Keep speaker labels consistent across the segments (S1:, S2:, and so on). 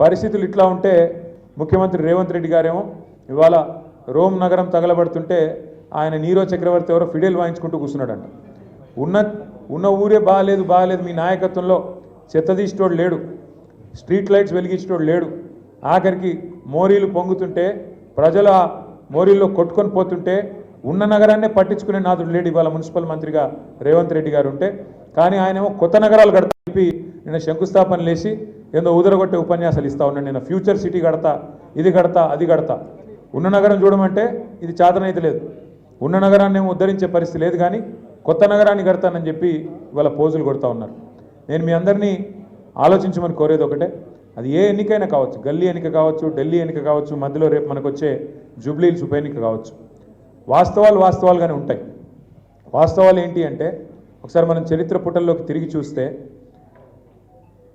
S1: పరిస్థితులు ఇట్లా ఉంటే ముఖ్యమంత్రి రేవంత్ రెడ్డి గారేమో ఇవాళ రోమ్ నగరం తగలబడుతుంటే ఆయన నీరో చక్రవర్తి ఎవరో ఫిడేల్ వాయించుకుంటూ కూర్చున్నాడంట. ఉన్న ఊరే బాగాలేదు మీ నాయకత్వంలో చెత్తదీసేటోడు లేడు, స్ట్రీట్ లైట్స్ వెలిగించేటోడు లేడు, ఆఖరికి మోరీలు పొంగుతుంటే ప్రజల మోరీల్లో కొట్టుకొని పోతుంటే ఉన్న నగరాన్నే పట్టించుకునే నాదుడు లేడు ఇవాళ మున్సిపల్ మంత్రిగా రేవంత్ రెడ్డి గారు ఉంటే. కానీ ఆయనేమో కొత్త నగరాలు కడతా చెప్పి నిన్న శంకుస్థాపన లేచి ఏదో ఉదరగొట్టే ఉపన్యాసాలు ఇస్తా ఉన్నాడు. నేను ఫ్యూచర్ సిటీ కడతా, ఇది కడతా, అది కడతా. ఉన్న నగరం చూడమంటే ఇది చాతనైతే లేదు. ఉన్న నగరాన్ని ఏమో ఉద్ధరించే పరిస్థితి లేదు, కానీ కొత్త నగరాన్ని కడతానని చెప్పి ఇవాళ పోజులు కొడతా ఉన్నారు. నేను మీ అందరినీ ఆలోచించమని కోరేది ఒకటే, అది ఏ ఎన్నికైనా కావచ్చు, గల్లీ ఎన్నిక కావచ్చు, ఢిల్లీ ఎన్నిక కావచ్చు, మధ్యలో రేపు మనకు వచ్చే జూబ్లీహిల్స్ ఉప ఎన్నిక కావచ్చు. వాస్తవాలుగానే ఉంటాయి. వాస్తవాలు ఏంటి అంటే ఒకసారి మనం చరిత్ర పుటల్లోకి తిరిగి చూస్తే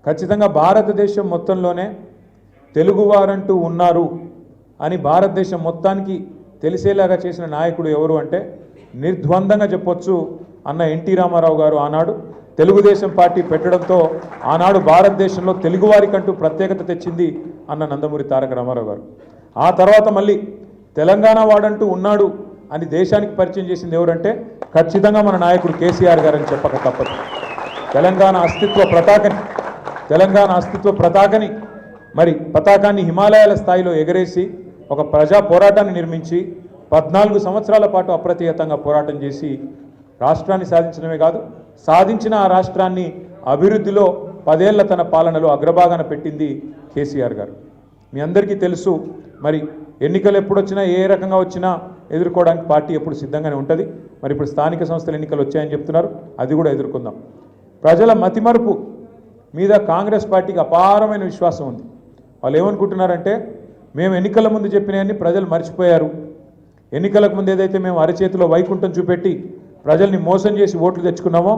S1: ఖచ్చితంగా భారతదేశం మొత్తంలోనే తెలుగువారంటూ ఉన్నారు అని భారతదేశం మొత్తానికి తెలిసేలాగా చేసిన నాయకుడు ఎవరు అంటే నిర్ద్వందంగా చెప్పొచ్చు అన్న ఎన్టీ రామారావు గారు. ఆనాడు తెలుగుదేశం పార్టీ పెట్టడంతో ఆనాడు భారతదేశంలో తెలుగువారికంటూ ప్రత్యేకత తెచ్చింది అన్న నందమూరి తారక రామారావు గారు. ఆ తర్వాత మళ్ళీ తెలంగాణ వాడంటూ ఉన్నాడు అని దేశానికి పరిచయం చేసింది ఎవరంటే ఖచ్చితంగా మన నాయకుడు కేసీఆర్ గారని చెప్పక తప్పదు. తెలంగాణ అస్తిత్వ పతాకాన్ని హిమాలయాల స్థాయిలో ఎగరేసి ఒక ప్రజా పోరాటాన్ని నిర్మించి 14 సంవత్సరాల పాటు అప్రతిహతంగా పోరాటం చేసి రాష్ట్రాన్ని సాధించడమే కాదు, సాధించిన ఆ రాష్ట్రాన్ని అభివృద్ధిలో 10 ఏళ్ల తన పాలనలో అగ్రభాగాన పెట్టింది కేసీఆర్ గారు. మీ అందరికీ తెలుసు, మరి ఎన్నికలు ఎప్పుడొచ్చినా ఏ రకంగా వచ్చినా ఎదుర్కోవడానికి పార్టీ ఎప్పుడు సిద్ధంగానే ఉంటుంది. మరి ఇప్పుడు స్థానిక సంస్థల ఎన్నికలు వచ్చాయని చెప్తున్నారు, అది కూడా ఎదుర్కొందాం. ప్రజల మతిమరుపు మీద కాంగ్రెస్ పార్టీకి అపారమైన విశ్వాసం ఉంది. వాళ్ళు ఏమనుకుంటున్నారంటే మేము ఎన్నికల ముందు చెప్పినవన్నీ ప్రజలు మర్చిపోయారు, ఎన్నికలకు ముందు ఏదైతే మేము అరచేతిలో వైకుంఠం చూపెట్టి ప్రజల్ని మోసం చేసి ఓట్లు తెచ్చుకున్నామో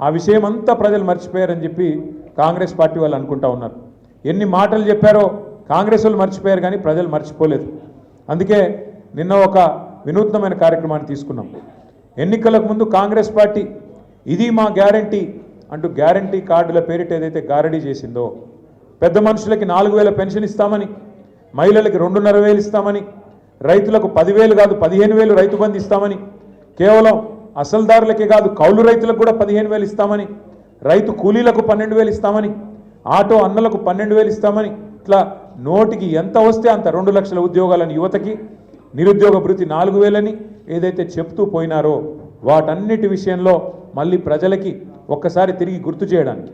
S1: ఆ విషయం అంతా ప్రజలు మర్చిపోయారని చెప్పి కాంగ్రెస్ పార్టీ వాళ్ళు అనుకుంటా ఉన్నారు. ఎన్ని మాటలు చెప్పారో కాంగ్రెస్ వాళ్ళు మర్చిపోయారు, కానీ ప్రజలు మర్చిపోలేదు. అందుకే నిన్న ఒక వినూత్నమైన కార్యక్రమాన్ని తీసుకున్నాం. ఎన్నికలకు ముందు కాంగ్రెస్ పార్టీ ఇది మా గ్యారంటీ అంటూ గ్యారంటీ కార్డుల పేరిట ఏదైతే గారడీ చేసిందో, పెద్ద మనుషులకి 4,000 పెన్షన్ ఇస్తామని, మహిళలకి 2,500 ఇస్తామని, రైతులకు 10,000 కాదు 15,000 రైతు బంధు ఇస్తామని, కేవలం అసలుదారులకే కాదు కౌలు రైతులకు కూడా 15,000 ఇస్తామని, రైతు కూలీలకు 12,000 ఇస్తామని, ఆటో అన్నలకు 12,000 ఇస్తామని, ఇట్లా నోటికి ఎంత వస్తే అంత 2 లక్షల ఉద్యోగాలను యువతకి, నిరుద్యోగ భృతి 4,000 ఏదైతే చెప్తూ పోయినారో వాటన్నిటి విషయంలో మళ్ళీ ప్రజలకి ఒక్కసారి తిరిగి గుర్తు చేయడానికి